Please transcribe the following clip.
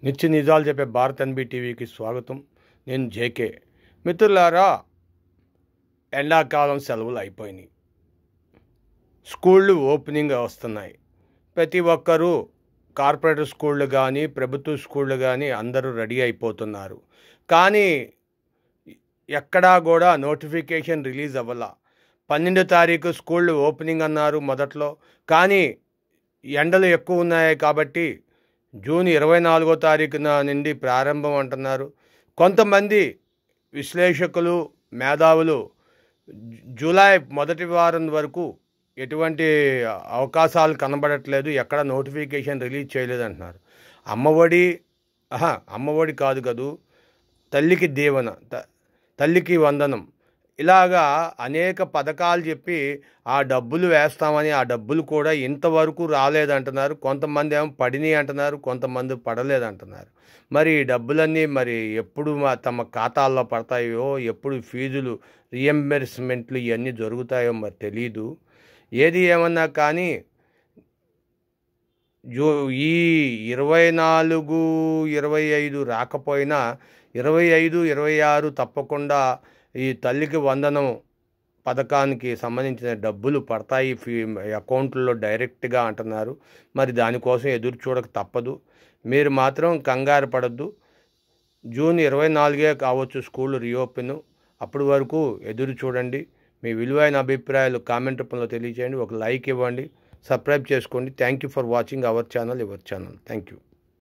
నిత్య నిజాలు చెప్పే భారత్ ఎన్బి టీవీకి స్వాగతం. నేను జేకే. మిత్రులారా, ఎండాకాలం సెలవులు అయిపోయినాయి. స్కూళ్ళు ఓపెనింగ్ వస్తున్నాయి. ప్రతి ఒక్కరూ కార్పొరేట్ స్కూళ్ళు కానీ ప్రభుత్వ స్కూళ్ళు కానీ అందరూ రెడీ అయిపోతున్నారు. కానీ ఎక్కడా కూడా నోటిఫికేషన్ రిలీజ్ అవ్వాల. 12వ తారీఖు స్కూళ్ళు ఓపెనింగ్ అన్నారు మొదట్లో. కానీ ఎండలు ఎక్కువ ఉన్నాయి కాబట్టి జూన్ 24వ తారీఖున నుండి ప్రారంభం అంటున్నారు. కొంతమంది విశ్లేషకులు, మేధావులు జూలై మొదటి వారం వరకు ఎటువంటి అవకాశాలు కనబడట్లేదు, ఎక్కడ నోటిఫికేషన్ రిలీజ్ చేయలేదు అంటున్నారు. అమ్మఒడి కాదు కదూ, తల్లికి దీవెన, తల్లికి వందనం, ఇలాగా అనేక పథకాలు చెప్పి ఆ డబ్బులు వేస్తామని ఆ డబ్బులు కూడా ఇంతవరకు రాలేదంటున్నారు. కొంతమంది ఏమో పడినాయి అంటున్నారు, కొంతమంది పడలేదంటున్నారు. మరి ఈ డబ్బులన్నీ మరి ఎప్పుడు తమ ఖాతాల్లో పడతాయో, ఎప్పుడు ఫీజులు రీఎంబర్స్మెంట్లు ఇవన్నీ జరుగుతాయో మరి తెలీదు. ఏది ఏమన్నా కానీ ఈ 24, 25 రాకపోయినా 25, 26 తప్పకుండా ఈ తల్లికి వందనం పథకానికి సంబంధించిన డబ్బులు పడతాయి అకౌంట్లో డైరెక్ట్గా అంటున్నారు. మరి దానికోసం ఎదురు చూడక తప్పదు. మీరు మాత్రం కంగారు పడద్దు. జూన్ 24 కావచ్చు స్కూళ్ళు రీఓపెన్. అప్పటి వరకు ఎదురు చూడండి. మీ విలువైన అభిప్రాయాలు కామెంట్ రూపంలో తెలియజేయండి. ఒక లైక్ ఇవ్వండి, సబ్స్క్రైబ్ చేసుకోండి. Thank you for watching our channel. Thank you.